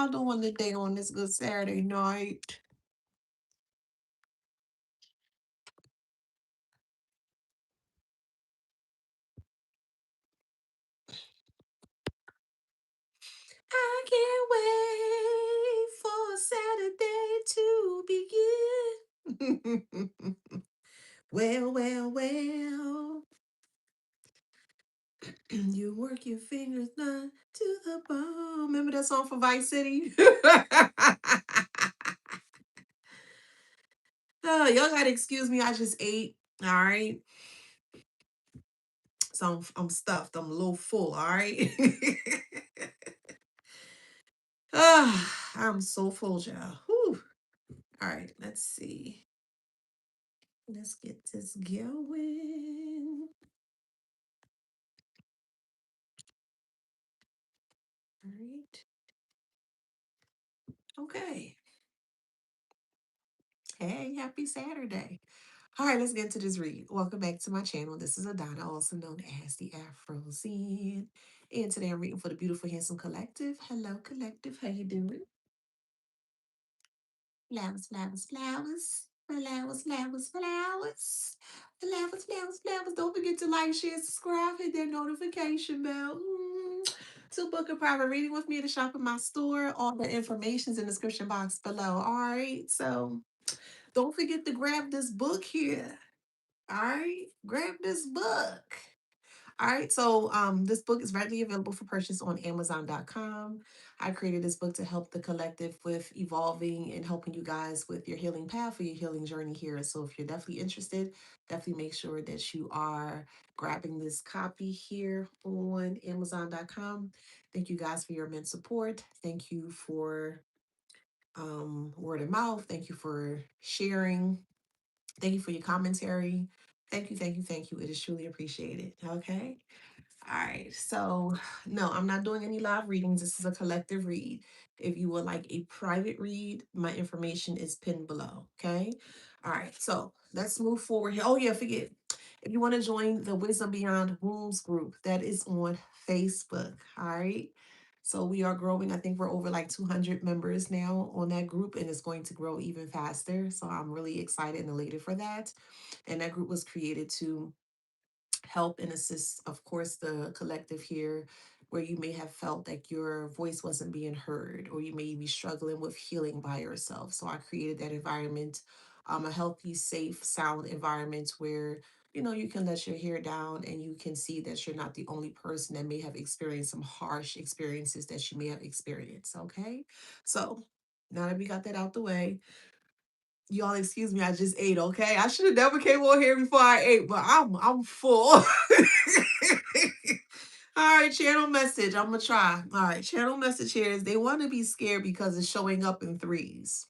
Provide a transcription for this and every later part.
y'all doing today on this good Saturday night? I can't wait for Saturday to begin. Well. You work your fingers down to the bone. Remember that song from Vice City? Oh, y'all gotta excuse me. I just ate. All right. So I'm stuffed. I'm a little full. All right. I'm so full, y'all. Whew. All right. Let's see. Let's get this going. All right. Okay. Hey, happy Saturday. All right, let's get into this read. Welcome back to my channel. This is Adana, also known as the Afro Zen. And today I'm reading for the Beautiful Handsome Collective. Hello, Collective. How you doing? Flowers, flowers, flowers. Flowers, flowers, flowers. Flowers, flowers, flowers. Don't forget to like, share, subscribe, hit that notification bell. To book a private reading with me to shop in my store. All the information's in the description box below. All right. So don't forget to grab this book here. All right, grab this book. All right, so this book is readily available for purchase on Amazon.com. I created this book to help the collective with evolving and helping you guys with your healing path or your healing journey here. So if you're definitely interested, definitely make sure that you are grabbing this copy here on Amazon.com. Thank you guys for your immense support. Thank you for word of mouth. Thank you for sharing. Thank you for your commentary. Thank you, thank you, thank you. It is truly appreciated. Okay. All right. So, no, I'm not doing any live readings. This is a collective read. If you would like a private read, my information is pinned below. Okay. All right. So, let's move forward here. Oh, yeah, forget. If you want to join the Wisdom Beyond Wombs group, that is on Facebook. All right. So we are growing. I think we're over like 200 members now on that group, and it's going to grow even faster. So I'm really excited and elated for that. And that group was created to help and assist, of course, the collective here, where you may have felt like your voice wasn't being heard, or you may be struggling with healing by yourself. So I created that environment, a healthy, safe, sound environment where you can let your hair down and you can see that you're not the only person that may have experienced some harsh experiences that you may have experienced. Okay, so now that we got that out the way, y'all excuse me, I just ate, okay? I should have never came on here before I ate, but I'm full. All right, channel message. I'm gonna try. All right, channel message here is they want to be scared because it's showing up in threes.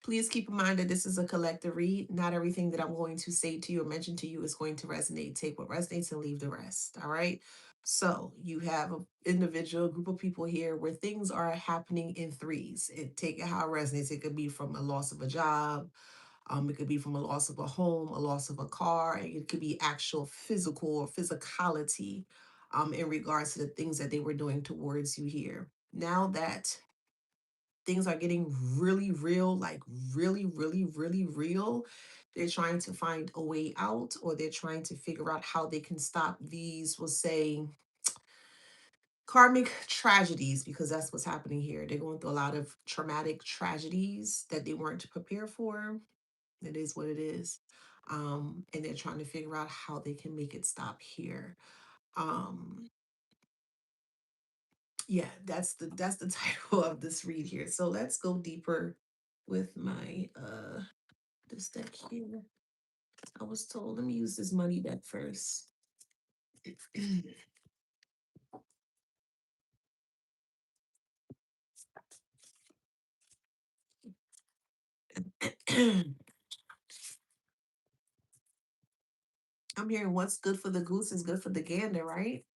Please keep in mind that this is a collective read. Not everything that I'm going to say to you or mention to you is going to resonate. Take what resonates and leave the rest. All right. So you have an individual group of people here where things are happening in threes. It take it how it resonates. It could be from a loss of a job. It could be from a loss of a home, a loss of a car. It could be actual physical or physicality in regards to the things that they were doing towards you here. Now that things are getting really real, like really, really, really real. They're trying to find a way out, or they're trying to figure out how they can stop these, we'll say, karmic tragedies, because that's what's happening here. They're going through a lot of traumatic tragedies that they weren't prepared for. It is what it is. And they're trying to figure out how they can make it stop here. Um, yeah, that's the title of this read here. So let's go deeper with my this deck here. I was told, let me use this money deck first. I'm hearing what's good for the goose is good for the gander, right?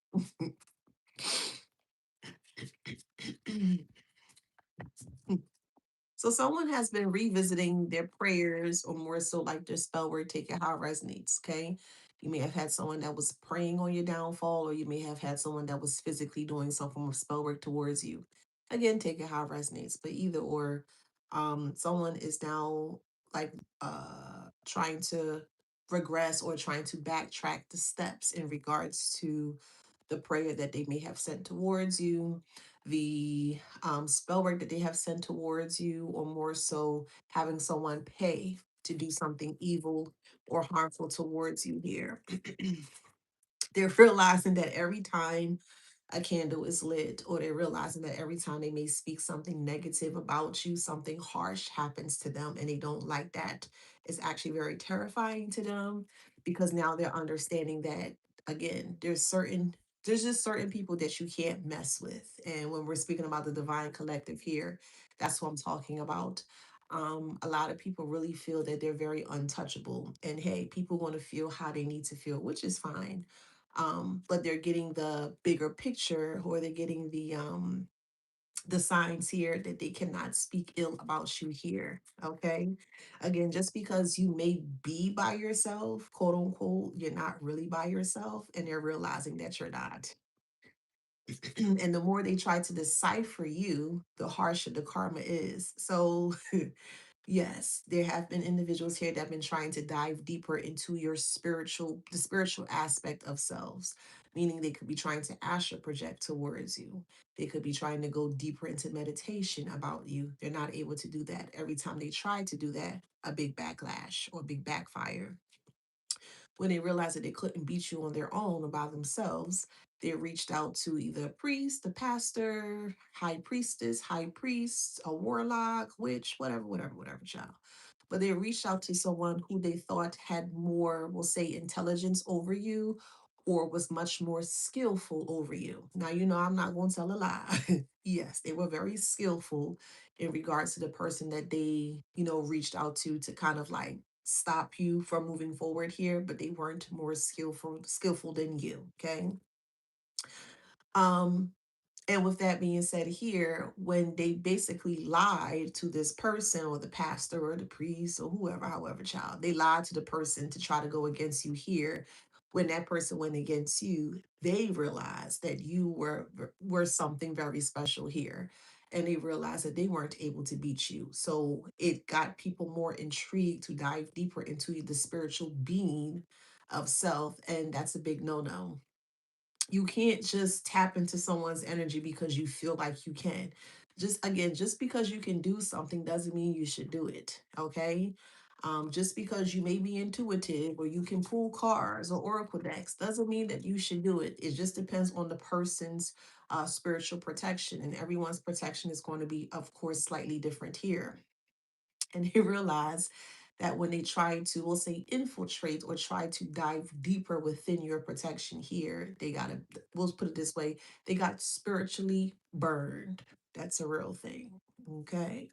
So someone has been revisiting their prayers, or more so like their spell word, take it how it resonates. Okay. You may have had someone that was praying on your downfall, or you may have had someone that was physically doing some form of spell work towards you. Again, take it how it resonates, but either or, someone is now like trying to regress or trying to backtrack the steps in regards to the prayer that they may have sent towards you, the spell work that they have sent towards you, or more so having someone pay to do something evil or harmful towards you here. They're realizing that every time a candle is lit, or they're realizing that every time they may speak something negative about you, something harsh happens to them, and they don't like that. It's actually very terrifying to them because now they're understanding that again, there's just certain people that you can't mess with. And when we're speaking about the divine collective here, that's what I'm talking about. A lot of people really feel that they're very untouchable. And hey, people want to feel how they need to feel, which is fine, but they're getting the bigger picture, or they're getting the signs here that they cannot speak ill about you here. Okay, again, just because you may be by yourself, quote unquote, you're not really by yourself, and they're realizing that you're not. And the more they try to decipher you, the harsher the karma is. So yes, there have been individuals here that have been trying to dive deeper into the spiritual aspect of selves, meaning they could be trying to astral project towards you. They could be trying to go deeper into meditation about you. They're not able to do that. Every time they try to do that, a big backlash or big backfire. When they realized that they couldn't beat you on their own or by themselves, they reached out to either a priest, a pastor, high priestess, high priest, a warlock, witch, whatever, child. But they reached out to someone who they thought had more, we'll say, intelligence over you, or was much more skillful over you. Now, I'm not going to tell a lie. Yes, they were very skillful in regards to the person that they, reached out to kind of like stop you from moving forward here, but they weren't more skillful than you. Okay. Um, and with that being said, here, when they basically lied to this person or the pastor or the priest or whoever, however, child, they lied to the person to try to go against you here. When that person went against you, they realized that you were something very special here. And they realized that they weren't able to beat you. So it got people more intrigued to dive deeper into the spiritual being of self. And that's a big no-no. You can't just tap into someone's energy because you feel like you can. Just because you can do something doesn't mean you should do it. Okay. Just because you may be intuitive or you can pull cards or oracle decks doesn't mean that you should do it. It just depends on the person's spiritual protection, and everyone's protection is going to be, of course, slightly different here. And they realize that when they try to, we'll say, infiltrate or try to dive deeper within your protection here, they got to, we'll put it this way, they got spiritually burned. That's a real thing. Okay.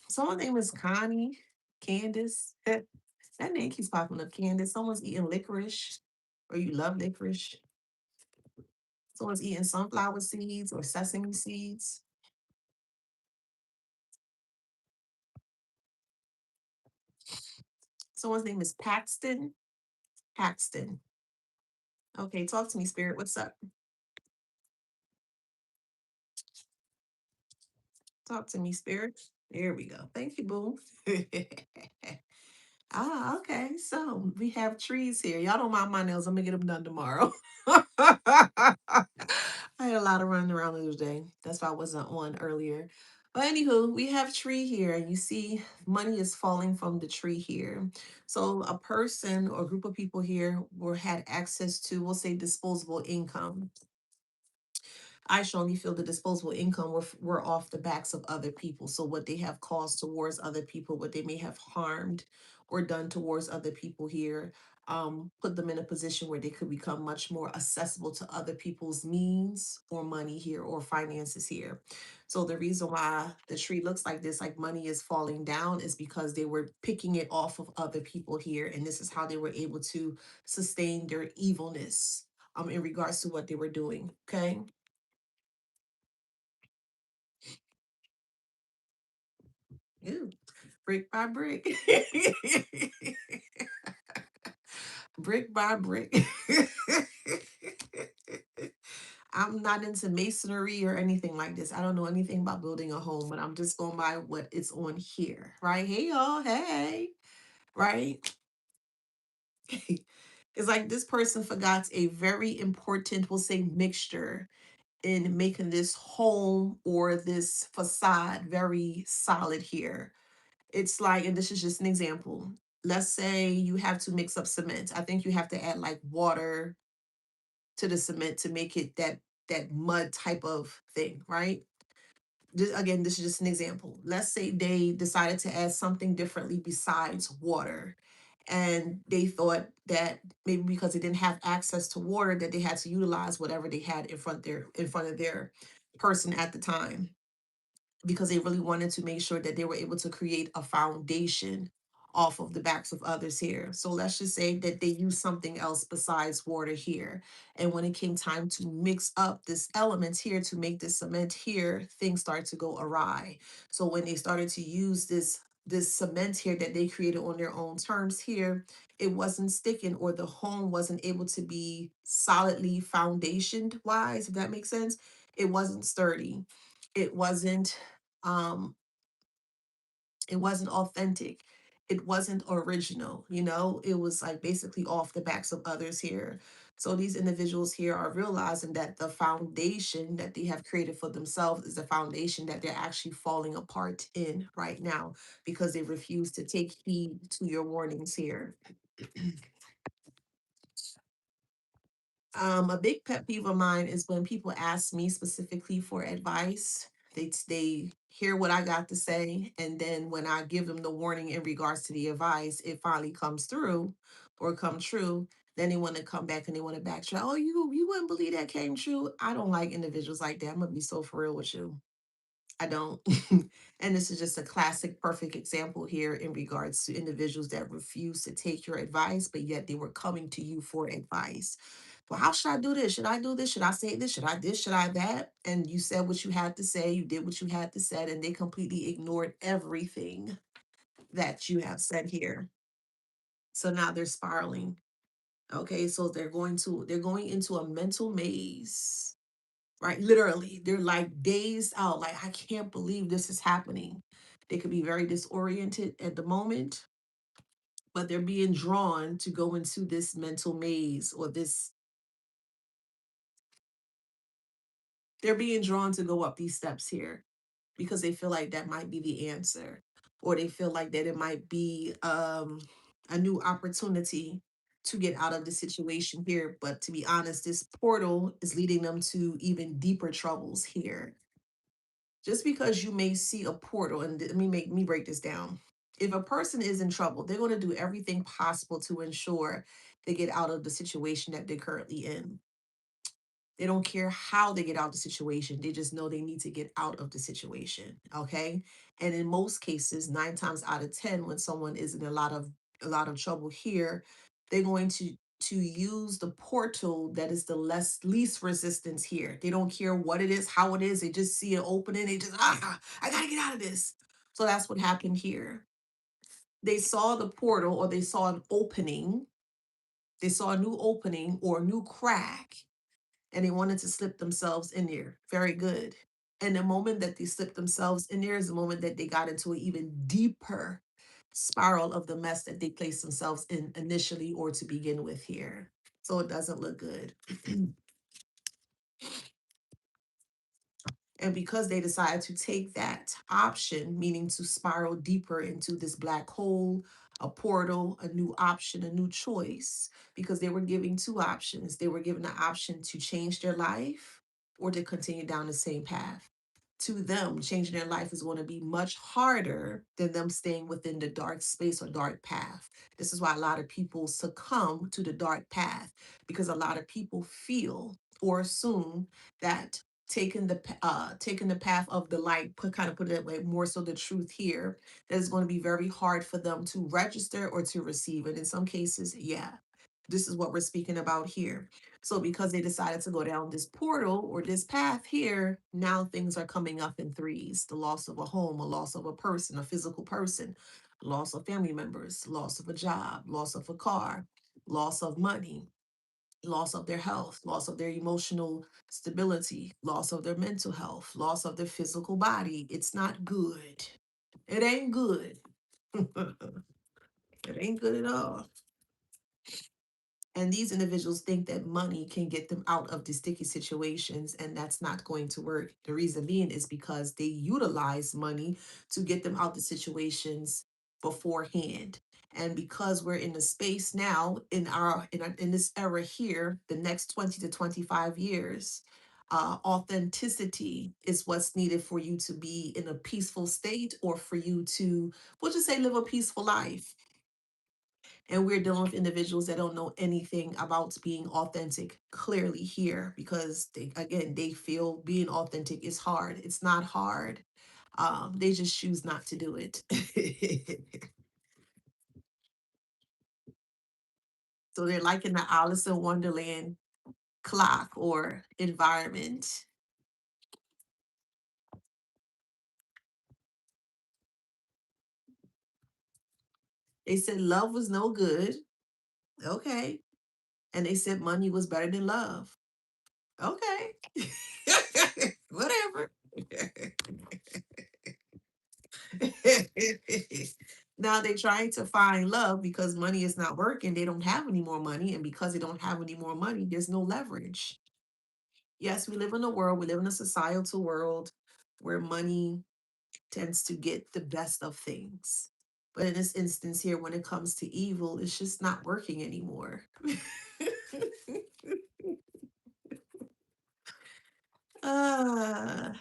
Someone's name is Connie, Candace. That name keeps popping up, Candace. Someone's eating licorice, or you love licorice. Someone's eating sunflower seeds or sesame seeds. Someone's name is Paxton. Paxton. Okay, talk to me, Spirit. What's up? Talk to me, Spirit. There we go. Thank you, boo. Okay. So we have trees here. Y'all don't mind my nails. I'm gonna get them done tomorrow. I had a lot of running around the other day. That's why I wasn't on earlier. But anywho, we have tree here, and you see money is falling from the tree here. So a person or group of people here were had access to, we'll say, disposable income. I strongly feel the disposable income were off the backs of other people. So what they have caused towards other people, what they may have harmed or done towards other people here, put them in a position where they could become much more accessible to other people's means or money here or finances here. So the reason why the tree looks like this, like money is falling down, is because they were picking it off of other people here. And this is how they were able to sustain their evilness in regards to what they were doing. Okay. Ew. Brick by brick. Brick by brick. I'm not into masonry or anything like this. I don't know anything about building a home, but I'm just going by what is on here, right? Hey, y'all. Hey, right? It's like this person forgot a very important, we'll say, mixture in making this home or this facade very solid here. It's like, and this is just an example. Let's say you have to mix up cement. I think you have to add like water to the cement to make it that mud type of thing, right? Just, again, this is just an example. Let's say they decided to add something differently besides water. And they thought that maybe because they didn't have access to water, that they had to utilize whatever they had in front of their person at the time, because they really wanted to make sure that they were able to create a foundation off of the backs of others here. So let's just say that they used something else besides water here. And when it came time to mix up this element here to make this cement here, things started to go awry. So when they started to use this cement here that they created on their own terms here, it wasn't sticking, or the home wasn't able to be solidly foundationed wise, if that makes sense. It wasn't sturdy. It wasn't um it wasn't authentic. It wasn't original, it was like basically off the backs of others here. So these individuals here are realizing that the foundation that they have created for themselves is a foundation that they're actually falling apart in right now, because they refuse to take heed to your warnings here. A big pet peeve of mine is when people ask me specifically for advice. They hear what I got to say, and then when I give them the warning in regards to the advice, it finally comes through or come true. Then they want to come back and they want to backtrack. Oh, you wouldn't believe that came true. I don't like individuals like that. I'm gonna be so for real with you. I don't. And this is just a classic, perfect example here in regards to individuals that refuse to take your advice, but yet they were coming to you for advice. Well, how should I do this? Should I do this? Should I say this? Should I this? Should I that? And you said what you had to say. You did what you had to say, and they completely ignored everything that you have said here. So now they're spiraling. Okay, so they're going into a mental maze, right? Literally, they're like dazed out. Like, I can't believe this is happening. They could be very disoriented at the moment, but they're being drawn to go into this mental maze, or this, they're being drawn to go up these steps here because they feel like that might be the answer, or they feel like that it might be a new opportunity to get out of the situation here. But to be honest, this portal is leading them to even deeper troubles here. Just because you may see a portal, and let me make me break this down. If a person is in trouble, they're going to do everything possible to ensure they get out of the situation that they're currently in. They don't care how they get out of the situation. They just know they need to get out of the situation. Okay. And in most cases, 9 times out of 10, when someone is in a lot of trouble here, they're going to use the portal that is the least resistance here. They don't care what it is, how it is. They just see it opening. They just, I gotta get out of this. So that's what happened here. They saw the portal, or they saw an opening. They saw a new opening or a new crack, and they wanted to slip themselves in there. Very good. And the moment that they slipped themselves in there is the moment that they got into an even deeper spiral of the mess that they placed themselves in initially, or to begin with here. So it doesn't look good. And because they decided to take that option, meaning to spiral deeper into this black hole, a portal, a new option, a new choice, because they were giving two options. They were given the option to change their life or to continue down the same path. To them, changing their life is going to be much harder than them staying within the dark space or dark path. This is why a lot of people succumb to the dark path, because a lot of people feel or assume that taking the path of the light, put it that way, more so the truth here, that is going to be very hard for them to register or to receive it. In some cases, yeah, this is what we're speaking about here. So because they decided to go down this portal or this path here, now things are coming up in threes: the loss of a home, a loss of a person, a physical person, loss of family members, loss of a job, loss of a car, loss of money, loss of their health, loss of their emotional stability, loss of their mental health, loss of their physical body. It's not good. It ain't good. It ain't good at all. And these individuals think that money can get them out of the sticky situations, and that's not going to work. The reason being is because they utilize money to get them out the situations beforehand. And because we're in the space now in this era here, the next 20 to 25 years, authenticity is what's needed for you to be in a peaceful state, or for you to, we'll just say, live a peaceful life. And we're dealing with individuals that don't know anything about being authentic clearly here, because they, again, they feel being authentic is hard. It's not hard. They just choose not to do it. So they're like in the Alice in Wonderland clock or environment. They said love was no good. Okay. And they said money was better than love. Okay. Whatever. Now they're trying to find love because money is not working. They don't have any more money. And because they don't have any more money, there's no leverage. Yes, we live in a world, we live in a societal world where money tends to get the best of things. But in this instance here, when it comes to evil, it's just not working anymore. uh,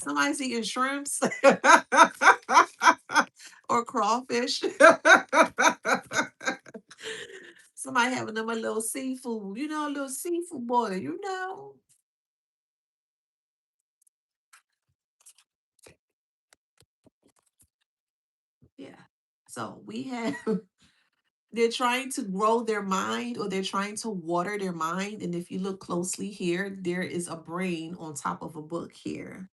Somebody's eating shrimps or crawfish. Somebody having them a little seafood, a little seafood boy. Yeah. So we have, they're trying to grow their mind, or they're trying to water their mind. And if you look closely here, there is a brain on top of a book here.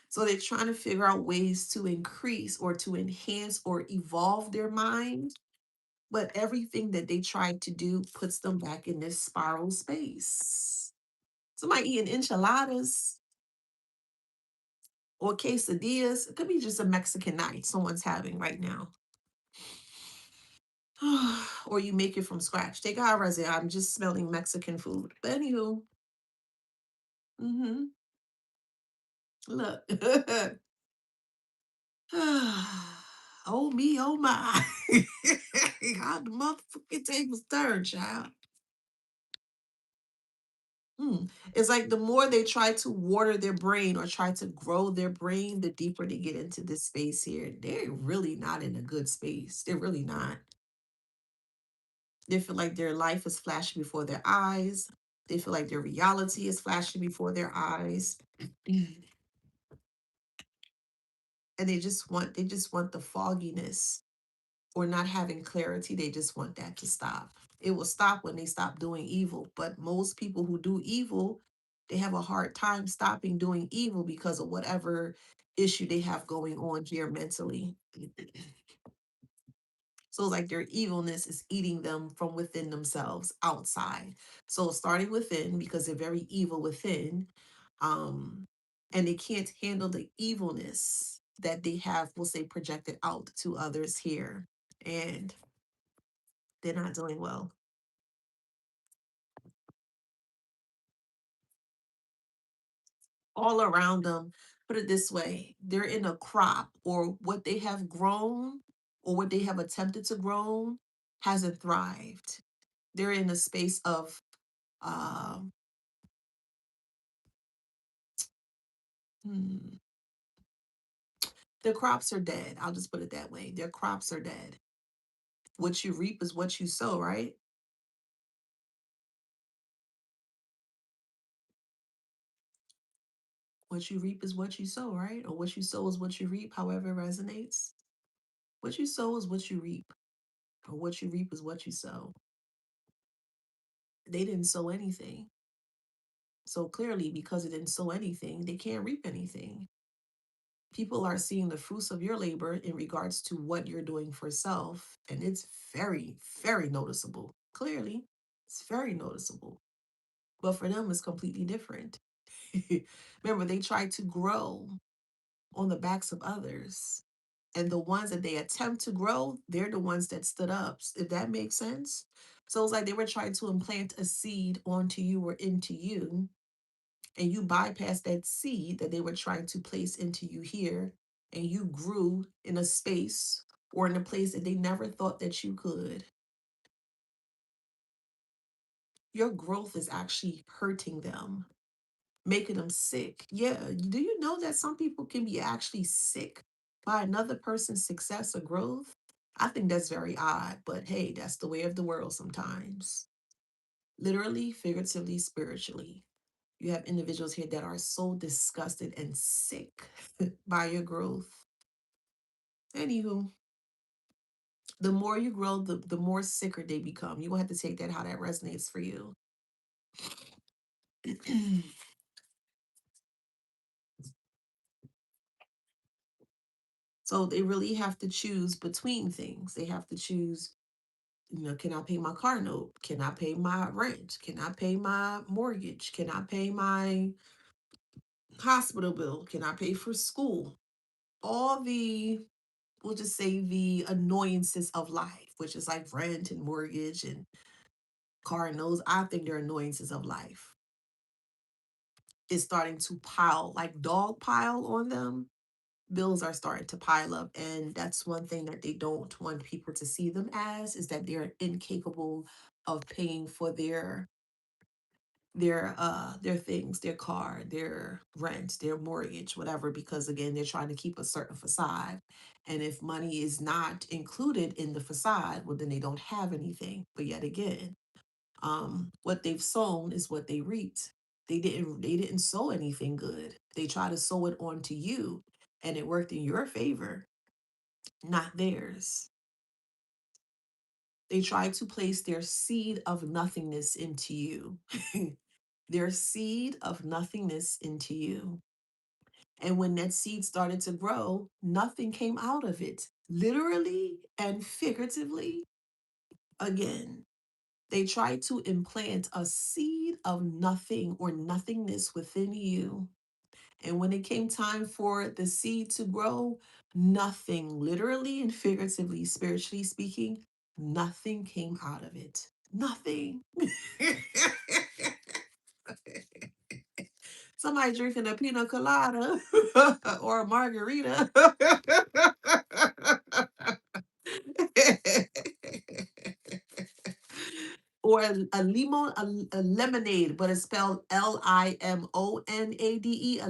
So they're trying to figure out ways to increase or to enhance or evolve their mind. But everything that they try to do puts them back in this spiral space. Somebody eating enchiladas or quesadillas. It could be just a Mexican night someone's having right now. Or you make it from scratch. Take our resume. I'm just smelling Mexican food. But anywho, mm-hmm. Look. Oh me, oh my. How the motherfucking tables turn, child. It's like the more they try to water their brain or try to grow their brain, the deeper they get into this space here. They're really not in a good space. They're really not. They feel like their life is flashing before their eyes. They feel like their reality is flashing before their eyes. And they just want the fogginess, or not having clarity. They just want that to stop. It will stop when they stop doing evil. But most people who do evil, they have a hard time stopping doing evil because of whatever issue they have going on here mentally. So it's like their evilness is eating them from within themselves outside. So starting within, because they're very evil within, um, and they can't handle the evilness that they have, we'll say, projected out to others here. And they're not doing well. All around them, put it this way, they're in a crop, or what they have grown or what they have attempted to grow hasn't thrived. They're in a space of um hmm, their crops are dead. I'll just put it that way. Their crops are dead. What you reap is what you sow, right? What you reap is what you sow, right? Or what you sow is what you reap, however it resonates. What you sow is what you reap, or what you reap is what you sow. They didn't sow anything. So clearly, because it didn't sow anything, they can't reap anything. People are seeing the fruits of your labor in regards to what you're doing for self. And it's very, very noticeable. Clearly, it's very noticeable. but for them, it's completely different. Remember, they try to grow on the backs of others. And the ones that they attempt to grow, they're the ones that stood up, if that makes sense. So it's like they were trying to implant a seed onto you or into you, and you bypassed that seed that they were trying to place into you here, and you grew in a space or in a place that they never thought that you could. Your growth is actually hurting them, making them sick. Yeah, do you know that some people can be actually sick by another person's success or growth? I think that's very odd, but hey, that's the way of the world sometimes. Literally, figuratively, spiritually. You have individuals here that are so disgusted and sick by your growth. Anywho, the more you grow, the more sicker they become. You will have to take that how that resonates for you. So they really have to choose between things. They have to choose, can I pay my car note? Can I pay my rent? Can I pay my mortgage? Can I pay my hospital bill? Can I pay for school? All the, we'll just say the annoyances of life, which is like rent and mortgage and car notes. I think they're annoyances of life. Is starting to pile, like dog pile on them. Bills are starting to pile up, and that's one thing that they don't want people to see them as, is that they're incapable of paying for their things, their car, their rent, their mortgage, whatever, because again, they're trying to keep a certain facade. And if money is not included in the facade, well, then they don't have anything. But yet again, what they've sown is what they reaped. They didn't sow anything good. They try to sow it onto you, and it worked in your favor, not theirs. They try to place their seed of nothingness into you. Their seed of nothingness into you. And when that seed started to grow, nothing came out of it, literally and figuratively. Again, they tried to implant a seed of nothing or nothingness within you. And when it came time for the seed to grow, nothing, literally and figuratively, spiritually speaking, nothing came out of it. Nothing. Somebody drinking a pina colada or a margarita. Or a limon, a lemonade, but it's spelled Limonade, a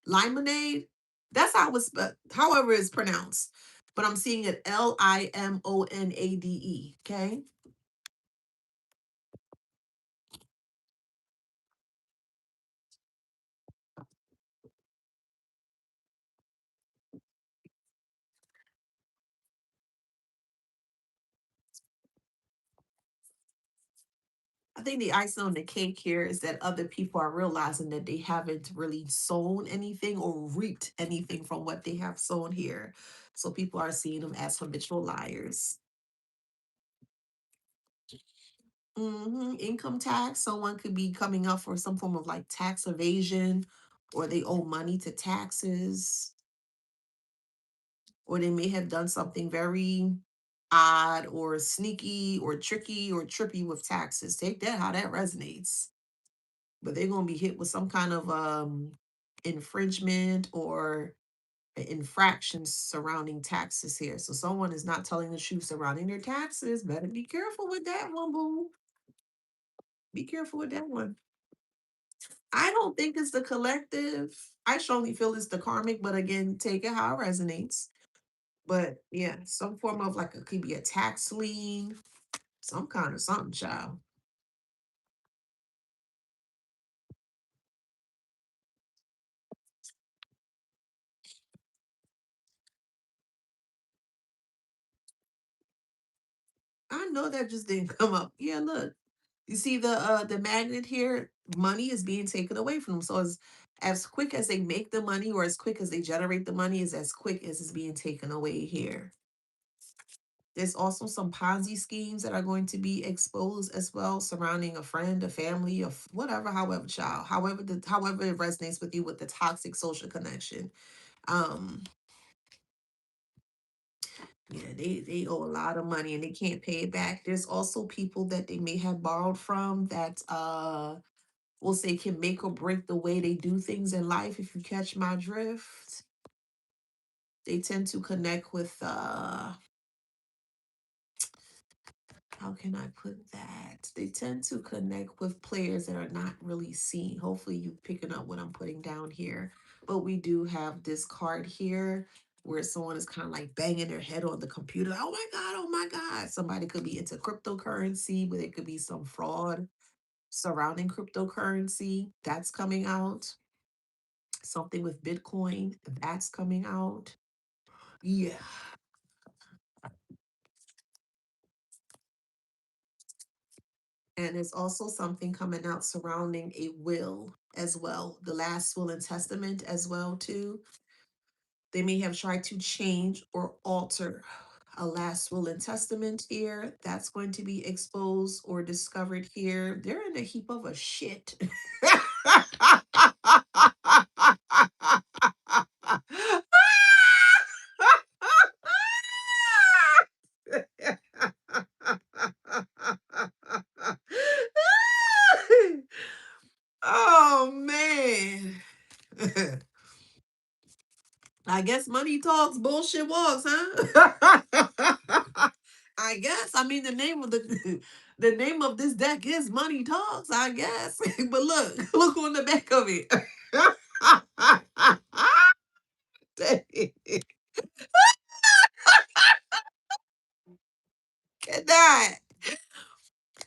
limonade. That's how it's, however it's pronounced. But I'm seeing it Limonade. Okay. I think the icing on the cake here is that other people are realizing that they haven't really sown anything or reaped anything from what they have sown here. So people are seeing them as habitual liars. Income tax. Someone could be coming up for some form of like tax evasion, or they owe money to taxes, or they may have done something very odd or sneaky or tricky or trippy with taxes. Take that how that resonates. But they're going to be hit with some kind of infringement or infractions surrounding taxes here. So someone is not telling the truth surrounding their taxes. Better be careful with that one, boo. Be careful with that one. I don't think it's the collective. I strongly feel it's the karmic, but again, take it how it resonates. But yeah, some form of like it could be a tax lien, some kind of something, child. I know that just didn't come up. Yeah, look. You see the magnet here, money is being taken away from them. So as quick as they make the money or as quick as they generate the money is as quick as it's being taken away here. There's also some Ponzi schemes that are going to be exposed as well, surrounding a friend, a family, of whatever, however, child, however it resonates with you with the toxic social connection. Um, yeah, they owe a lot of money and they can't pay it back. There's also people that they may have borrowed from that we'll say can make or break the way they do things in life, if you catch my drift. They tend to connect with how can I put that? They tend to connect with players that are not really seen. Hopefully, you picking up what I'm putting down here. But we do have this card here where someone is kind of like banging their head on the computer. Oh my God, oh my God. Somebody could be into cryptocurrency, but it could be some fraud surrounding cryptocurrency. That's coming out. Something with Bitcoin, that's coming out. Yeah. And there's also something coming out surrounding a will as well, the last will and testament as well too. They may have tried to change or alter a last will and testament here. That's going to be exposed or discovered here. They're in a heap of a shit. Oh man. I guess money talks, bullshit walks, huh? I guess. I mean, the name of the the name of this deck is Money Talks, I guess. But look on the back of it. Get that.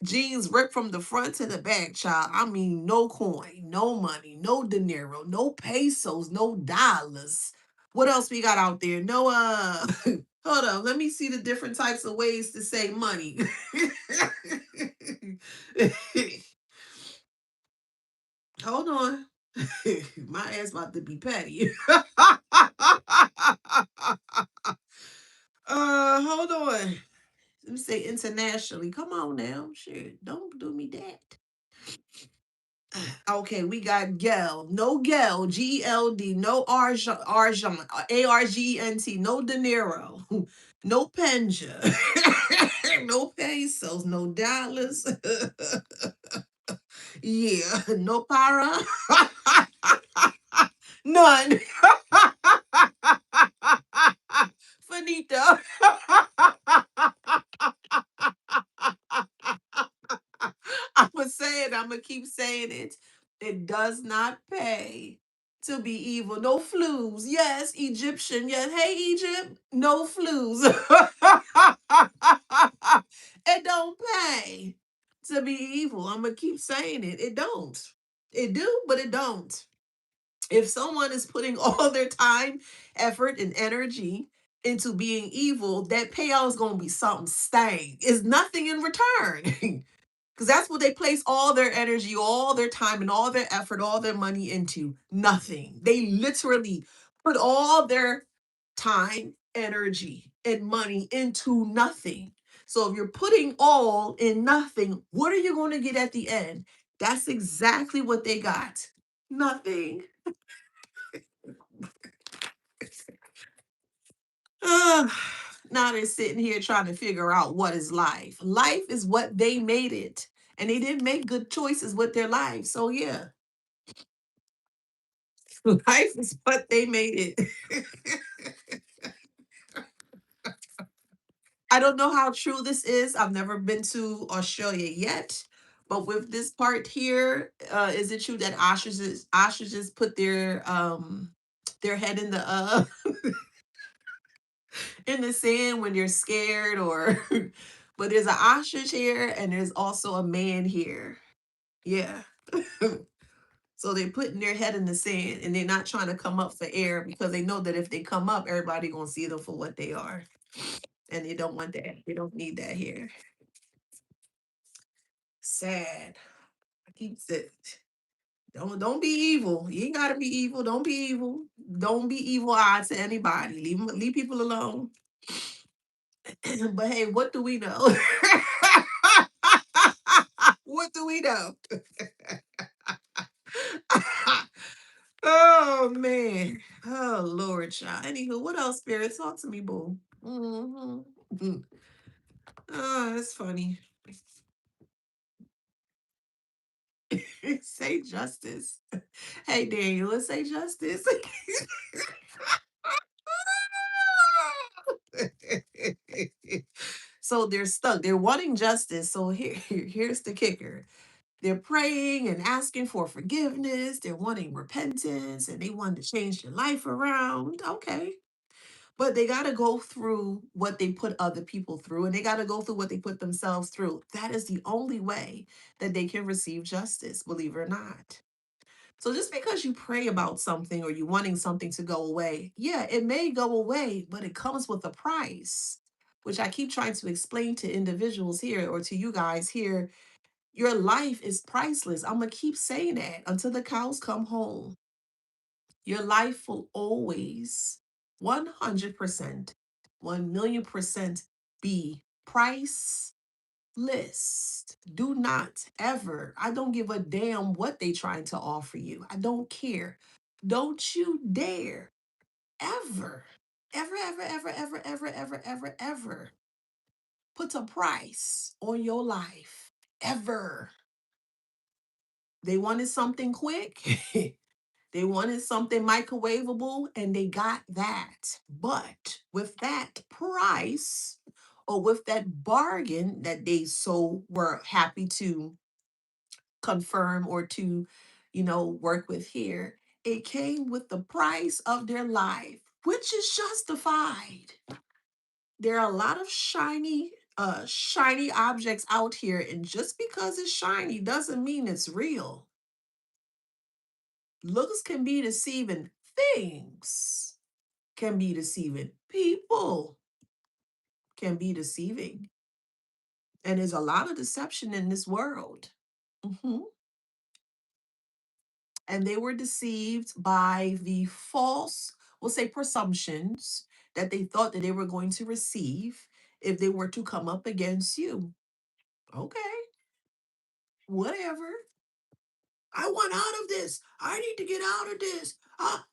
Jeans ripped from the front to the back, child. I mean, no coin, no money, no dinero, no pesos, no dollars. What else we got out there? No, hold on. Let me see the different types of ways to say money. Hold on. My ass about to be petty. Hold on. Let me say internationally. Come on now. Shit. Don't do me that. Okay, we got Gel. No Gel, Geld, no Argent, Argent, no De Niro, no Penja, no pesos, no dollars. Yeah, no para. None. Finito. I'm gonna keep saying it. It does not pay to be evil. No flus. Yes, Egyptian. Yes. Hey, Egypt. No flus. It don't pay to be evil. I'm gonna keep saying it. It don't. It do, but it don't. If someone is putting all their time, effort, and energy into being evil, that payout is gonna be something stank. It's nothing in return. Because that's what they place all their energy, all their time, and all their effort, all their money into. Nothing. They literally put all their time, energy, and money into nothing. So if you're putting all in nothing, what are you going to get at the end? That's exactly what they got. Nothing. Ugh. Now they're sitting here trying to figure out what is life. Life is what they made it. And they didn't make good choices with their life. So yeah, life is what they made it. I don't know how true this is. I've never been to Australia yet. But with this part here, is it true that ostriches put their head in the sand when they're scared or but there's an ostrich here and there's also a man here. Yeah. So they're putting their head in the sand and they're not trying to come up for air because they know that if they come up, everybody gonna see them for what they are. And they don't want that. They don't need that here. Sad. I keep saying, don't be evil. You ain't gotta be evil. Don't be evil. Don't be evil eyed to anybody. Leave people alone. But hey, what do we know? What do we know? Oh man. Oh Lord, child. Anywho, what else, Spirit? Talk to me, boo. Hmm. Oh, that's funny. Say justice. Hey Daniel, let's say justice. So they're stuck. They're wanting justice. So here's the kicker. They're praying and asking for forgiveness. They're wanting repentance and they want to change their life around. Okay. But they got to go through what they put other people through and they got to go through what they put themselves through. That is the only way that they can receive justice, believe it or not. So just because you pray about something or you wanting something to go away, yeah, it may go away, but it comes with a price, which I keep trying to explain to individuals here or to you guys here. Your life is priceless. I'm going to keep saying that until the cows come home. Your life will always 100%, 1,000,000% be priceless. Do not ever, I don't give a damn what they trying to offer you. I don't care. Don't you dare ever, ever put a price on your life. Ever. They wanted something quick. They wanted something microwavable and they got that. But with that price or with that bargain that they so were happy to confirm or to, work with here, it came with the price of their life, which is justified. There are a lot of shiny objects out here, and just because it's shiny doesn't mean it's real. Looks can be deceiving, things can be deceiving, people can be deceiving. And there's a lot of deception in this world. Mhm. And they were deceived by the false, we'll say, presumptions that they thought that they were going to receive if they were to come up against you. Okay, whatever. I want out of this. I need to get out of this.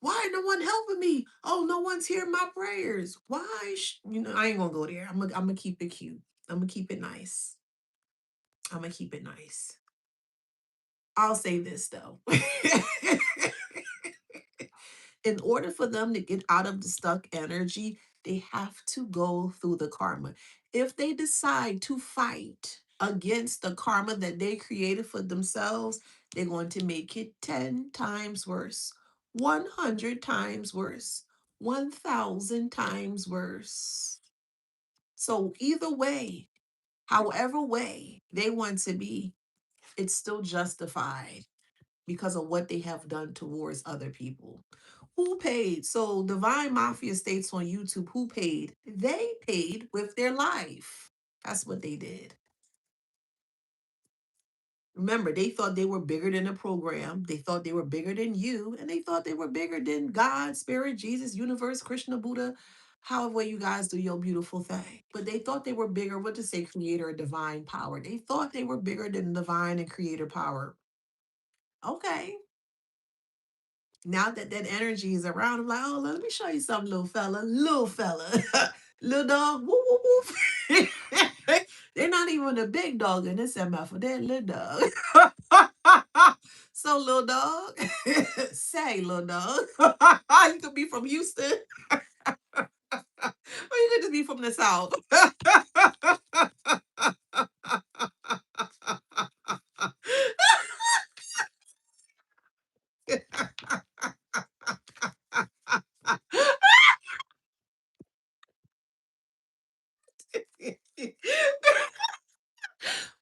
Why no one helping me? Oh, no one's hearing my prayers. Why? I ain't gonna go there. I'm gonna keep it cute. I'm gonna keep it nice. I'm gonna keep it nice. I'll say this though. In order for them to get out of the stuck energy, they have to go through the karma. If they decide to fight against the karma that they created for themselves, they're going to make it 10 times worse, 100 times worse, 1,000 times worse. So, either way, however way they want to be, it's still justified because of what they have done towards other people. Who paid? So Divine Mafia states on YouTube, who paid? They paid with their life. That's what they did. Remember, they thought they were bigger than the program. They thought they were bigger than you. And they thought they were bigger than God, Spirit, Jesus, Universe, Krishna, Buddha, however you guys do your beautiful thing. But they thought they were bigger, what to say, creator or divine power. They thought they were bigger than divine and creator power. Okay. Now that that energy is around, I'm like, oh, let me show you something, little fella, little dog, woo, woo, woo. They're not even a big dog in this MF, they're little dog. So, little dog, say, little dog, you could be from Houston, or you could just be from the South.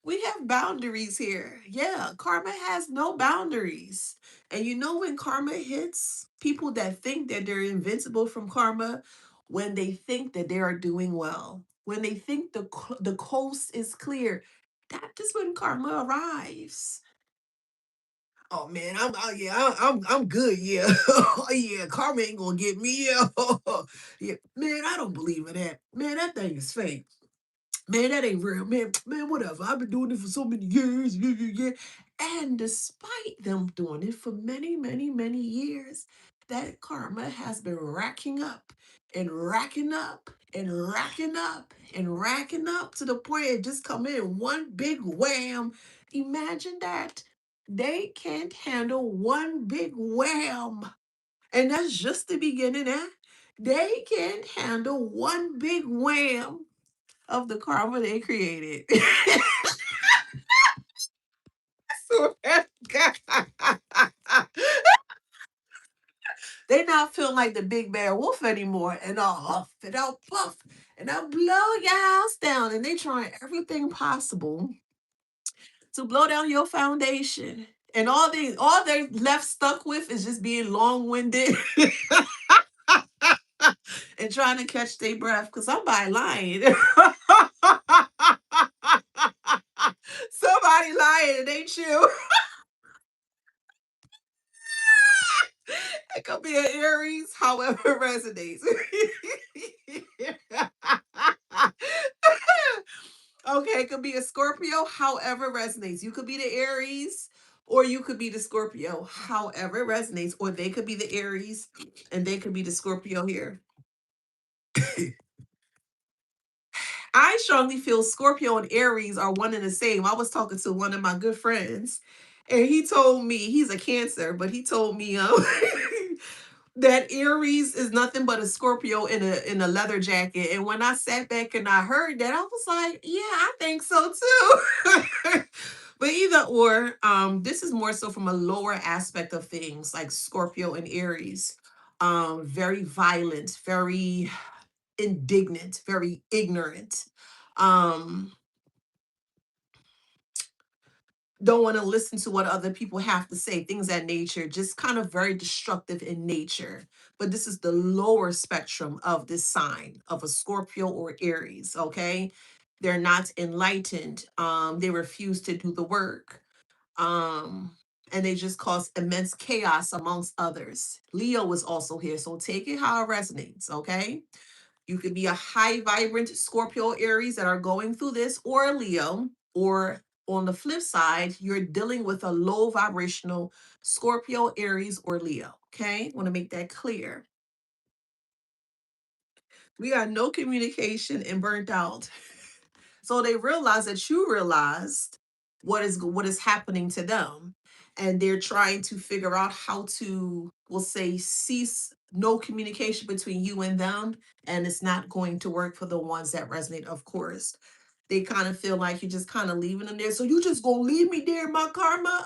We have boundaries here. Yeah, karma has no boundaries. And you know when karma hits, people that think that they're invincible from karma, when they think that they are doing well, when they think the coast is clear, that is when karma arrives. Oh man, I'm good. Yeah, oh, yeah. Karma ain't gonna get me. Yeah, yeah. Man, I don't believe in that. Man, that thing is fake. Man, that ain't real. Man, whatever. I've been doing it for so many years. Yeah, yeah, yeah. And despite them doing it for many, many, many years, that karma has been racking up and racking up and racking up and racking up to the point it just come in one big wham. Imagine that. They can't handle one big wham. And that's just the beginning, eh? They can't handle one big wham of the karma they created. So they not feeling like the big bad wolf anymore, and I'll huff and I'll puff and I'll blow your house down. And they trying everything possible to blow down your foundation. And all they left stuck with is just being long-winded and trying to catch their breath. Cause somebody lying. Somebody lying, it ain't you. It could be an Aries, however resonates. Okay, it could be a Scorpio, however resonates. You could be the Aries, or you could be the Scorpio, however it resonates, or they could be the Aries and they could be the Scorpio here. I strongly feel Scorpio and Aries are one and the same. I was talking to one of my good friends, and he told me he's a Cancer, but he told me that Aries is nothing but a Scorpio in a leather jacket. And when I sat back and I heard that, I was like, yeah, I think so too. But either or, this is more so from a lower aspect of things, like Scorpio and Aries. Very violent, very indignant, very ignorant. Um, don't want to listen to what other people have to say, things that nature, just kind of very destructive in nature. But this is the lower spectrum of this sign of a Scorpio or Aries, okay? They're not enlightened. They refuse to do the work. Um, and they just cause immense chaos amongst others. Leo is also here, so take it how it resonates, okay? You could be a high vibrant Scorpio Aries that are going through this, or a Leo, or on the flip side, you're dealing with a low vibrational Scorpio, Aries, or Leo. Okay, want to make that clear. We got no communication and burnt out. So they realize that you realized what is happening to them, and they're trying to figure out how to, we'll say, cease no communication between you and them, and it's not going to work for the ones that resonate, of course. They kind of feel like you're just kind of leaving them there. So you just gonna leave me there, my karma?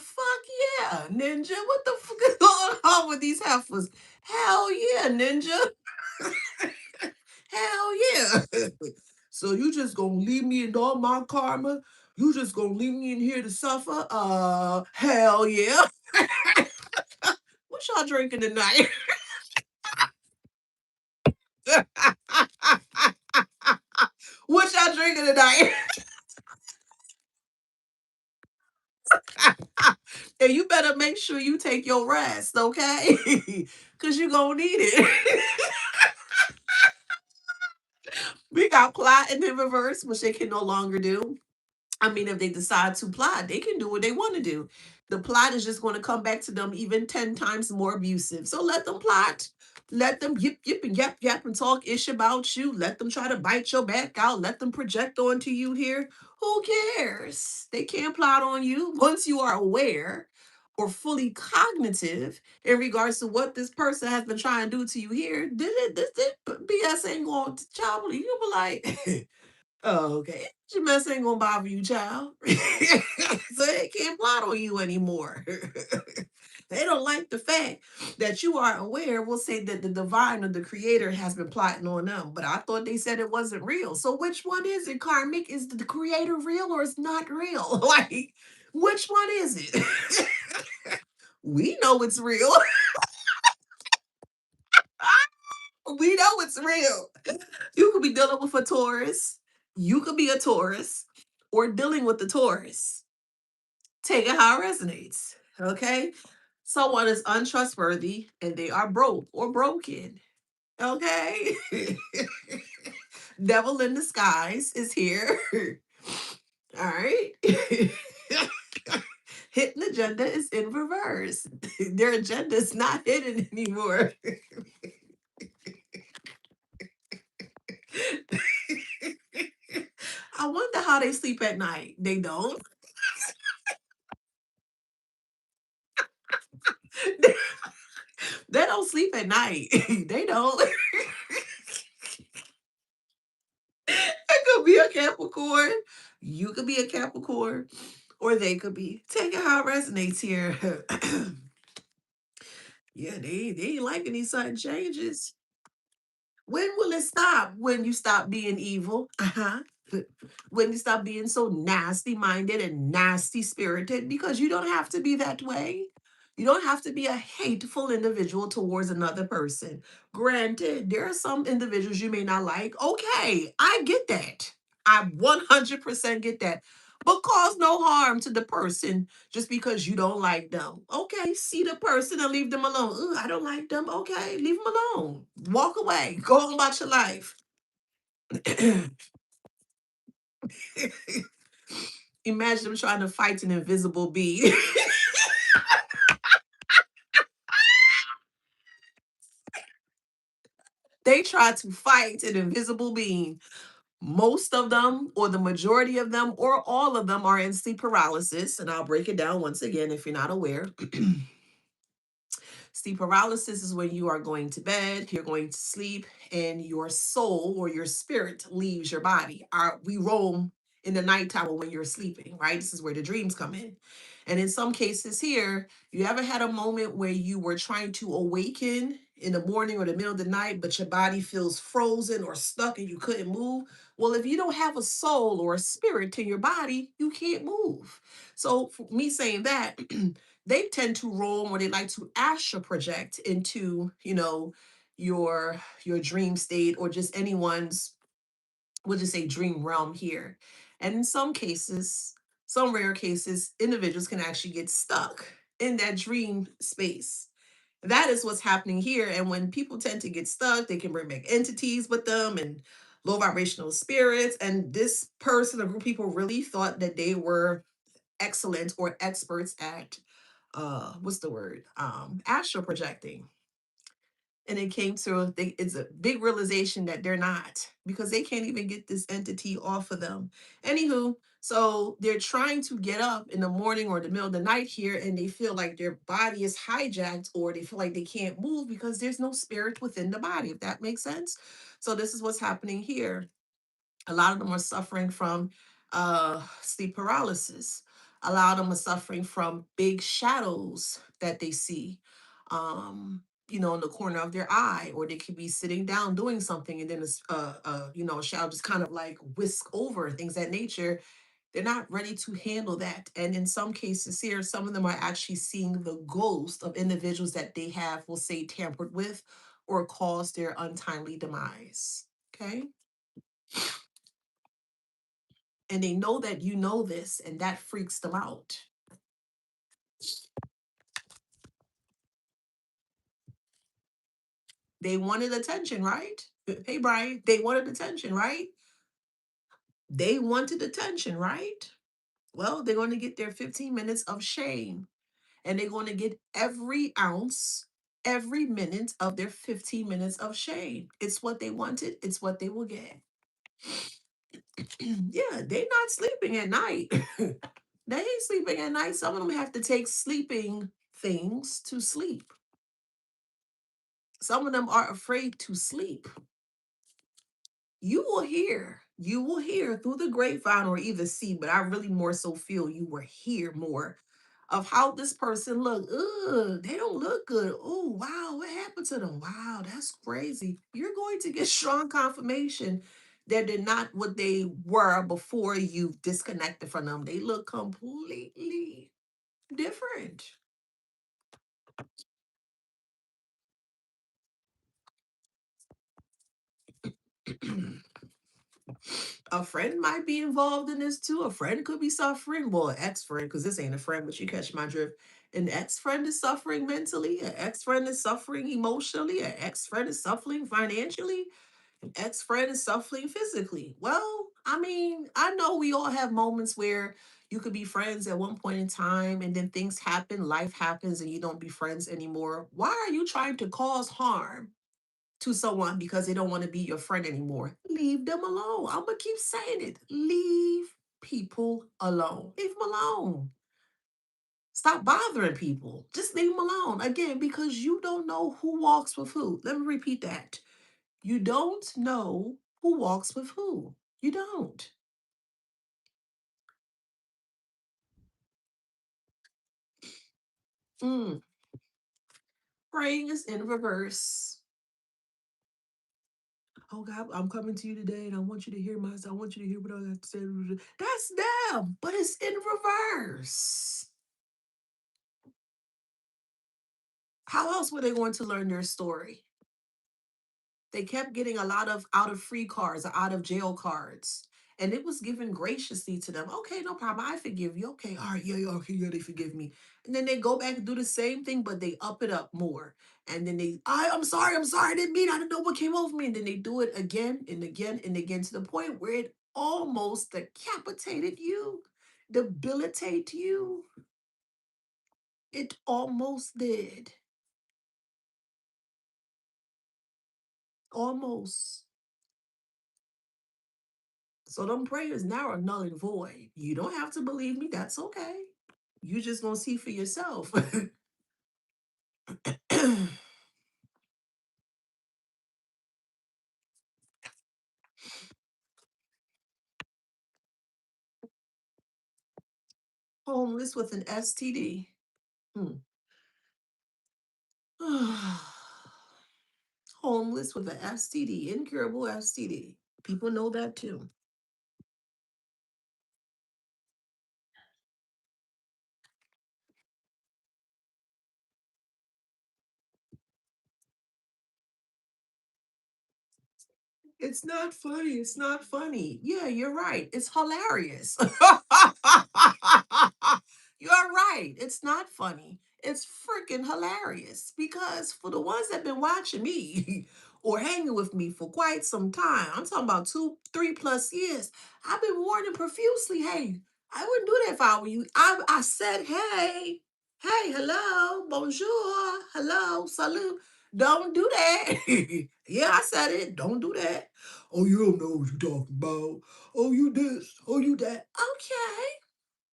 Fuck yeah, ninja. What the fuck is going on with these heifers? Hell yeah, ninja. Hell yeah. So you just gonna leave me in all my karma? You just gonna leave me in here to suffer? Hell yeah. What y'all drinking tonight? What y'all drinking tonight? And you better make sure you take your rest, okay? Cause you gonna need it. We got plotting in reverse, which they can no longer do. I mean, if they decide to plot, they can do what they want to do. The plot is just going to come back to them even 10 times more abusive. So let them plot. Let them yip, yip, and yap, yap, and talk ish about you. Let them try to bite your back out. Let them project onto you here. Who cares? They can't plot on you. Once you are aware or fully cognitive in regards to what this person has been trying to do to you here, this BS ain't going to child. You'll be like, oh, okay. Your mess ain't gonna bother you, child. So they can't plot on you anymore. They don't like the fact that you are aware. We'll say that the divine or the creator has been plotting on them. But I thought they said it wasn't real. So which one is it, karmic? Is the creator real or is not real? Like, which one is it? We know it's real. We know it's real. You could be dealing with a Taurus. You could be a Taurus or dealing with the Taurus. Take it how it resonates. Okay. Someone is untrustworthy and they are broke or broken. Okay. Devil in disguise is here. All right. Hidden agenda is in reverse. Their agenda is not hidden anymore. I wonder how they sleep at night. They don't. They don't sleep at night. They don't. It could be a Capricorn. You could be a Capricorn, or they could be. Take it how it resonates here. Yeah, they ain't liking these sudden changes. When will it stop? When you stop being evil? Uh-huh. When you stop being so nasty minded and nasty spirited, because you don't have to be that way. You don't have to be a hateful individual towards another person. Granted, there are some individuals you may not like. Okay, I get that. I 100% get that. But cause no harm to the person just because you don't like them. Okay, see the person and leave them alone. Ugh, I don't like them. Okay, leave them alone. Walk away. Go on about your life. Imagine them trying to fight an invisible bee. They try to fight an invisible being. Most of them, or the majority of them, or all of them, are in sleep paralysis. And I'll break it down once again if you're not aware. Sleep paralysis is when you are going to bed, you're going to sleep, and your soul or your spirit leaves your body. We roam in the nighttime when you're sleeping, right? This is where the dreams come in. And in some cases here, you ever had a moment where you were trying to awaken in the morning or the middle of the night, but your body feels frozen or stuck and you couldn't move? Well, if you don't have a soul or a spirit in your body, you can't move. So, for me saying that, they tend to roam or they like to astral project into, your dream state or just anyone's, we'll just say, dream realm here. And in some cases, some rare cases, individuals can actually get stuck in that dream space. That is what's happening here. And when people tend to get stuck, they can bring back entities with them and low vibrational spirits. And this person or group of people really thought that they were excellent or experts at what's the word, astral projecting. And it came to it's a big realization that they're not, because they can't even get this entity off of them. Anywho, so they're trying to get up in the morning or the middle of the night here, and they feel like their body is hijacked, or they feel like they can't move because there's no spirit within the body, if that makes sense. So this is what's happening here. A lot of them are suffering from sleep paralysis. A lot of them are suffering from big shadows that they see, in the corner of their eye, or they could be sitting down doing something, and then a shadow just kind of like whisk over, things that nature. They're not ready to handle that. And in some cases here, some of them are actually seeing the ghost of individuals that they have, we'll say, tampered with or caused their untimely demise. Okay. And they know that you know this, and that freaks them out. They wanted attention, right? Hey, Brian, they wanted attention, right? They wanted attention, right? Well, they're going to get their 15 minutes of shame, and they're going to get every ounce, every minute of their 15 minutes of shame. It's what they wanted, it's what they will get. Yeah, they're not sleeping at night. They ain't sleeping at night. Some of them have to take sleeping things to sleep. Some of them are afraid to sleep. You will hear through the grapevine or either see, but I really more so feel you will hear more of how this person look. Ugh, they don't look good. Oh, wow, what happened to them? Wow, that's crazy. You're going to get strong confirmation that they're not what they were before you disconnected from them. They look completely different. A friend might be involved in this too. A friend could be suffering. Well, an ex friend, because this ain't a friend, but you catch my drift. An ex friend is suffering mentally. An ex friend is suffering emotionally. An ex friend is suffering financially. An ex friend is suffering physically. Well, I mean, I know we all have moments where you could be friends at one point in time and then things happen, life happens, and you don't be friends anymore. Why are you trying to cause harm to someone because they don't want to be your friend anymore? Leave them alone. I'm going to keep saying it. Leave people alone. Leave them alone. Stop bothering people. Just leave them alone. Again, because you don't know who walks with who. Let me repeat that. You don't know who walks with who. You don't. Mm. Praying is in reverse. Oh God, I'm coming to you today and I want you to hear my, I want you to hear what I have to say. That's them, but it's in reverse. How else were they going to learn their story? They kept getting a lot of out of free cards or out of jail cards. And it was given graciously to them. Okay, no problem. I forgive you. Okay, all right, yeah, yeah, okay, yeah, they forgive me. And then they go back and do the same thing, but they up it up more. And then I'm sorry, I didn't mean, I didn't know what came over me. And then they do it again and again and again to the point where it almost decapitated you, debilitate you. It almost did. Almost. So them prayers now are null and void. You don't have to believe me. That's okay. You just gonna see for yourself. Homeless with an STD. Hmm. Homeless with an STD, incurable STD. People know that too. It's not funny. It's not funny. Yeah, you're right. It's hilarious. You're right. It's not funny. It's freaking hilarious because for the ones that have been watching me or hanging with me for quite some time, I'm talking about 2, 3+ years, I've been warning profusely. Hey, I wouldn't do that if I were you. I said, hey, hey, hello, bonjour, hello, salute. Don't do that. Yeah, I said it. Don't do that. Oh, you don't know what you're talking about. Oh, you this. Oh, you that. Okay.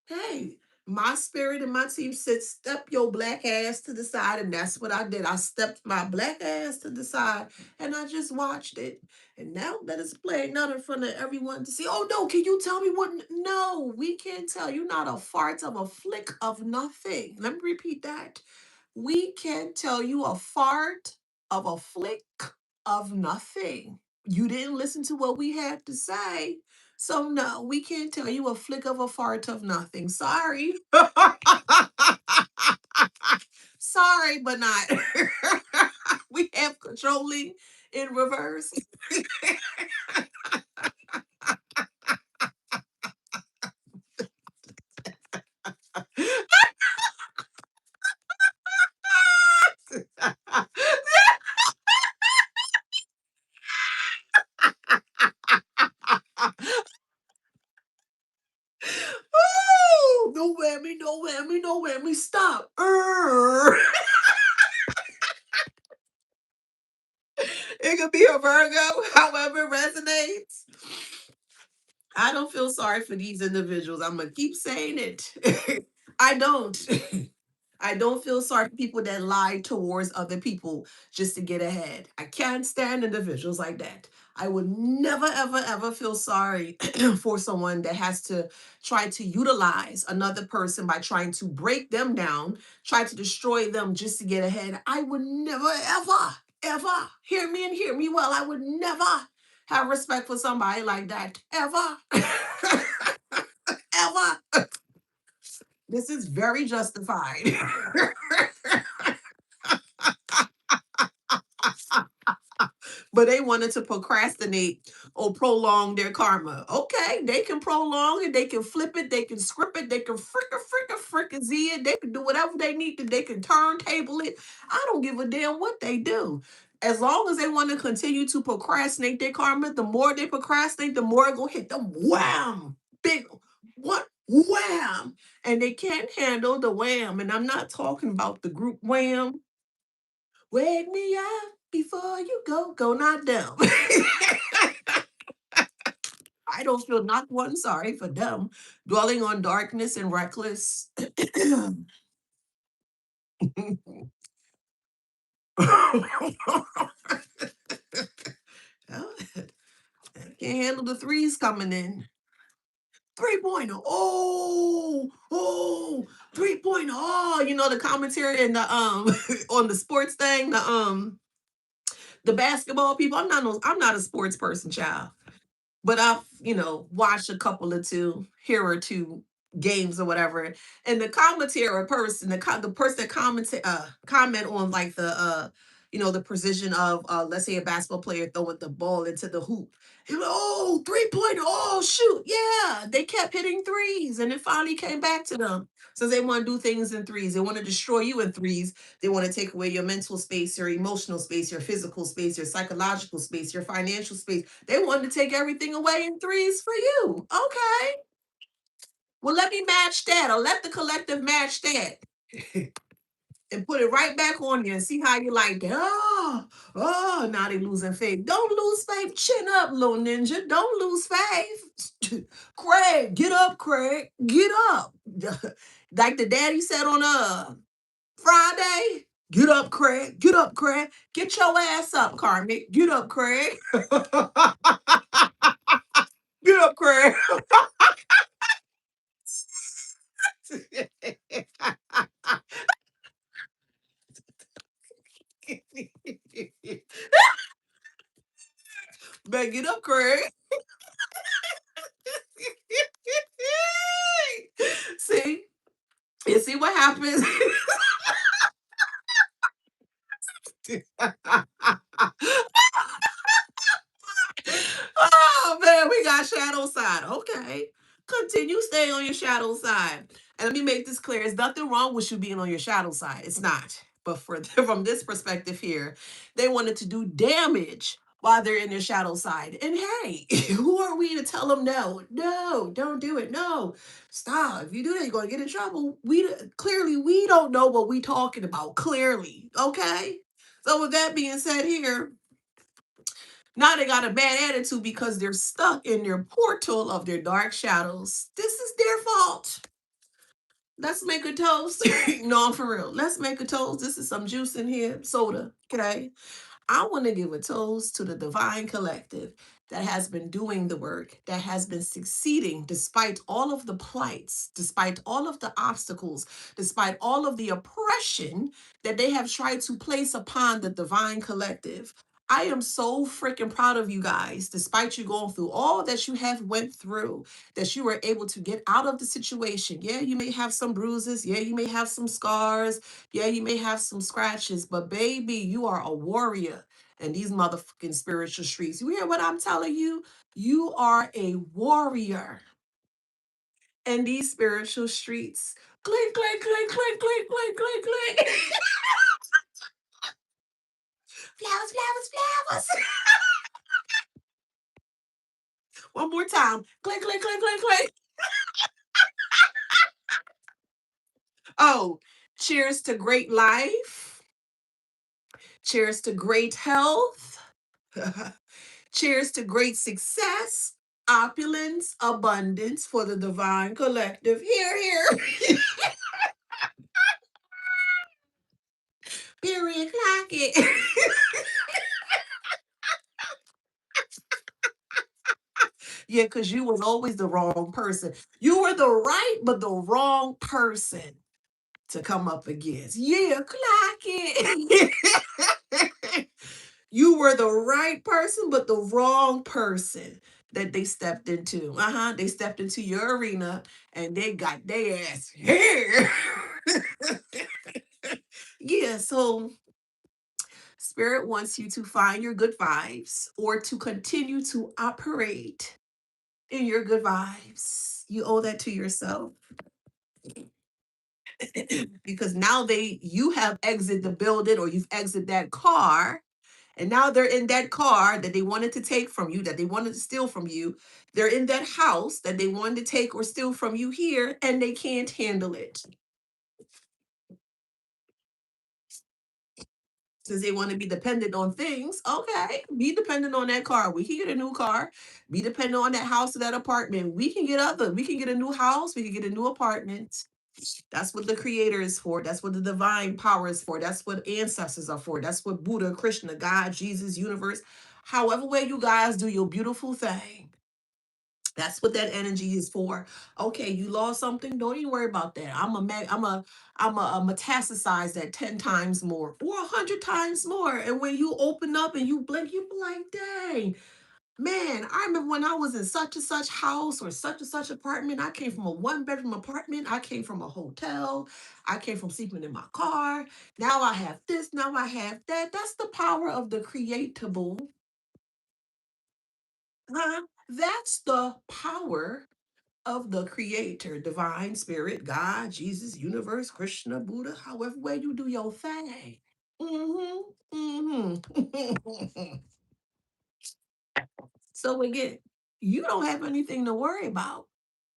Hey, my spirit and my team said, step your black ass to the side. And that's what I did. I stepped my black ass to the side and I just watched it. And now that it's playing out in front of everyone to see, oh no, can you tell me what? No, we can't tell you not a fart of a flick of nothing. Let me repeat that. We can't tell you a fart of a flick of nothing. You didn't listen to what we had to say. So no, we can't tell you a flick of a fart of nothing. Sorry. Sorry, but not. We have controlling in reverse. Oh, no whammy, no whammy, no whammy. Stop. It could be a Virgo, however it resonates. I don't feel sorry for these individuals. I'm gonna keep saying it. I don't. I don't feel sorry for people that lie towards other people just to get ahead. I can't stand individuals like that. I would never, ever, ever feel sorry for someone that has to try to utilize another person by trying to break them down, try to destroy them just to get ahead. I would never, ever, ever, hear me and hear me well. I would never have respect for somebody like that. Ever. Ever. This is very justified. but they wanted to procrastinate or prolong their karma. Okay, they can prolong it, they can flip it, they can script it, they can frickin' Z it, they can do whatever they need to, they can turntable it. I don't give a damn what they do. As long as they want to continue to procrastinate their karma, the more they procrastinate, the more it go hit them. Wham! Big what? Wham! And they can't handle the wham. And I'm not talking about the group wham. Wake me up before you go. Go not them. I don't feel not one sorry for them. Dwelling on darkness and reckless. Can't handle the threes coming in. 3.0. Oh, 3.0. Oh, you know the commentary and the on the sports thing, the basketball people. I'm not a sports person, child. But I've, watched a couple of two, here or two games or whatever. And the commentary person, the person that comment on like the precision of let's say a basketball player throwing the ball into the hoop. He went, oh, 3.0, oh shoot. Yeah. They kept hitting threes and it finally came back to them. So they want to do things in threes. They want to destroy you in threes. They want to take away your mental space, your emotional space, your physical space, your psychological space, your financial space. They wanted to take everything away in threes for you. Okay. Well, let me match that, or let the collective match that. And put it right back on you and see how you like that. Now they losing faith. Don't lose faith. Chin up, little ninja. Don't lose faith. Craig, get up, Craig. Get up. Like the daddy said on Friday. Get up, Craig. Get up, Craig. Get your ass up, Carmen. Get up, Craig. Get up, Craig. Better get up, Craig. See? You see what happens? Oh man, we got shadow side. Okay. Continue staying on your shadow side. And let me make this clear. There's nothing wrong with you being on your shadow side. It's not. But from this perspective here, they wanted to do damage while they're in their shadow side. And hey, who are we to tell them no? No, don't do it. No. Stop. If you do that, you're gonna get in trouble. Clearly we don't know what we talking about. Clearly. Okay. So with that being said here, now they got a bad attitude because they're stuck in their portal of their dark shadows. This is their fault. Let's make a toast. No, for real. Let's make a toast. This is some juice in here, soda. Okay. I want to give a toast to the divine collective that has been doing the work, that has been succeeding despite all of the plights, despite all of the obstacles, despite all of the oppression that they have tried to place upon the divine collective. I am so freaking proud of you guys, despite you going through all that you have went through, that you were able to get out of the situation. Yeah, you may have some bruises. Yeah, you may have some scars. Yeah, you may have some scratches, but baby, you are a warrior in these motherfucking spiritual streets. You hear what I'm telling you? You are a warrior in these spiritual streets. Clink, clink, clink, clink, clink, clink, clink, clink. Flowers, flowers, flowers. One more time. Clink, clink, clink, clink, clink. Oh, cheers to great life. Cheers to great health. Cheers to great success, opulence, abundance for the divine collective. Here, here. Period. Clock it. Yeah, because you was always the wrong person. You were the right, but the wrong person to come up against. Yeah, clock it. You were the right person, but the wrong person that they stepped into. They stepped into your arena and they got their ass here. Yeah, so Spirit wants you to find your good vibes or to continue to operate in your good vibes. You owe that to yourself. Because now you have exited the building or you've exited that car, and now they're in that car that they wanted to take from you, that they wanted to steal from you. They're in that house that they wanted to take or steal from you here, and they can't handle it. Since they want to be dependent on things, okay, be dependent on that car. We can get a new car. Be dependent on that house or that apartment. We can get a new house. We can get a new apartment. That's what the creator is for. That's what the divine power is for. That's what ancestors are for. That's what Buddha, Krishna, God, Jesus, universe, however way you guys do your beautiful thing. That's what that energy is for. Okay, you lost something. Don't even worry about that. I'm a metastasize that 10 times more or 100 times more. And when you open up and you blink, you be like, dang, man, I remember when I was in such and such house or such and such apartment. I came from a 1 bedroom apartment. I came from a hotel. I came from sleeping in my car. Now I have this. Now I have that. That's the power of the creatable. Huh? That's the power of the creator, divine spirit, God, Jesus, universe, Krishna, Buddha, however way you do your thing. Mm-hmm. Mm-hmm. So again, you don't have anything to worry about.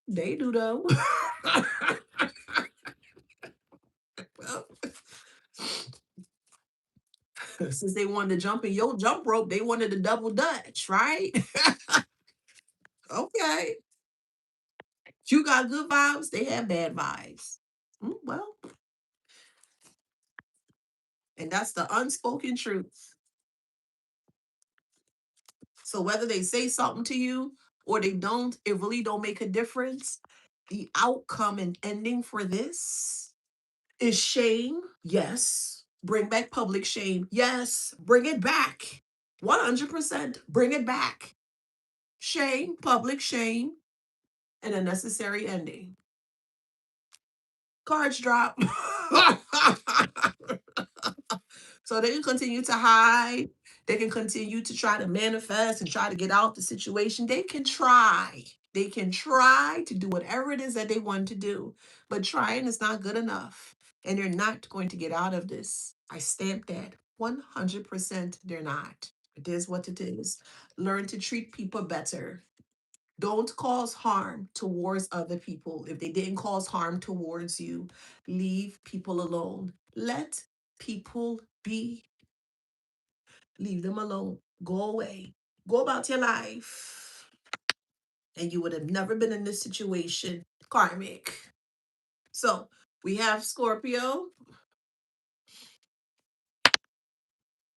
They do though. Well, since they wanted to jump in your jump rope, they wanted to double dutch, right? Okay. You got good vibes, they have bad vibes. Well, and that's the unspoken truth. So whether they say something to you or they don't, it really don't make a difference. The outcome and ending for this is shame. Yes. Bring back public shame. Yes. Bring it back. 100%. Bring it back. Shame, public shame, and a necessary ending. Cards drop. So they can continue to hide. They can continue to try to manifest and try to get out the situation. They can try. They can try to do whatever it is that they want to do. But trying is not good enough. And they're not going to get out of this. I stamp that. 100% they're not. It is what it is. Learn to treat people better. Don't cause harm towards other people. If they didn't cause harm towards you, leave people alone. Let people be. Leave them alone. Go away. Go about your life. And you would have never been in this situation. Karmic. So we have Scorpio,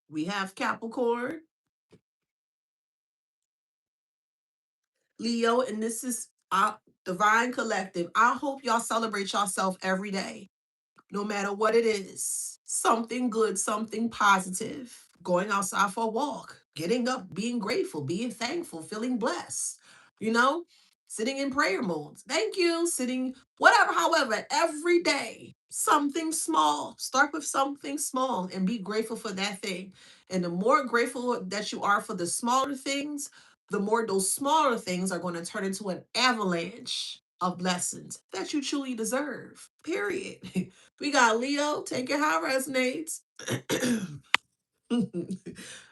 we have Capricorn, Leo, and this is our divine collective. I hope y'all celebrate yourself every day, no matter what it is. Something good, something positive. Going outside for a walk, getting up, being grateful, being thankful, feeling blessed, you know, sitting in prayer modes. Thank you, sitting, whatever, however, every day, something small. Start with something small and be grateful for that thing. And the more grateful that you are for the smaller things, the more those smaller things are going to turn into an avalanche of blessings that you truly deserve. Period. We got Leo, take it how it resonates.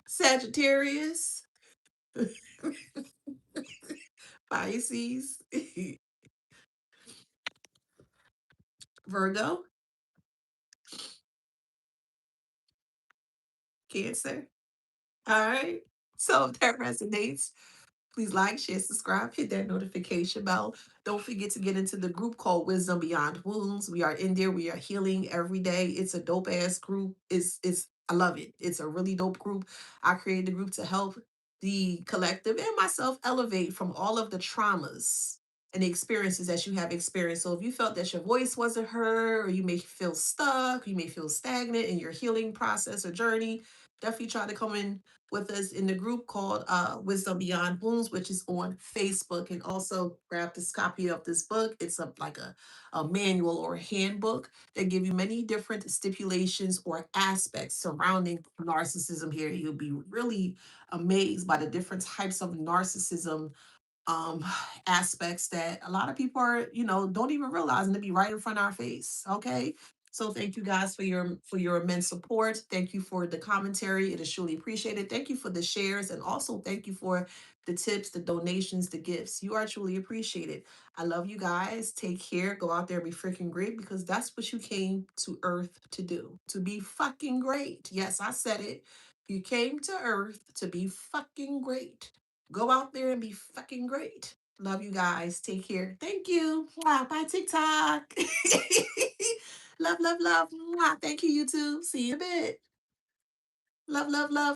Sagittarius, Pisces, Virgo, Cancer. All right. So if that resonates, please like, share, subscribe, hit that notification bell. Don't forget to get into the group called Wisdom Beyond Wounds. We are in there. We are healing every day. It's a dope ass group. It's I love it. It's a really dope group. I created the group to help the collective and myself elevate from all of the traumas and the experiences that you have experienced. So if you felt that your voice wasn't heard, or you may feel stuck, you may feel stagnant in your healing process or journey, definitely try to come in with us in the group called Wisdom Beyond Wounds, which is on Facebook. And also grab this copy of this book. It's like a manual or a handbook that give you many different stipulations or aspects surrounding narcissism here. You'll be really amazed by the different types of narcissism um aspects that a lot of people are, don't even realize, and to be right in front of our face. Okay, so thank you guys for your immense support. Thank you for the commentary, it is truly appreciated. Thank you for the shares, and also thank you for the tips, the donations, the gifts. You are truly appreciated. I love you guys. Take care. Go out there and be freaking great, because that's what you came to earth to do, to be fucking great. Yes, I said it. You came to earth to be fucking great. Go out there and be fucking great. Love you guys. Take care. Thank you. Mwah. Bye, TikTok. Love, love, love. Mwah. Thank you, YouTube. See you in a bit. Love, love, love.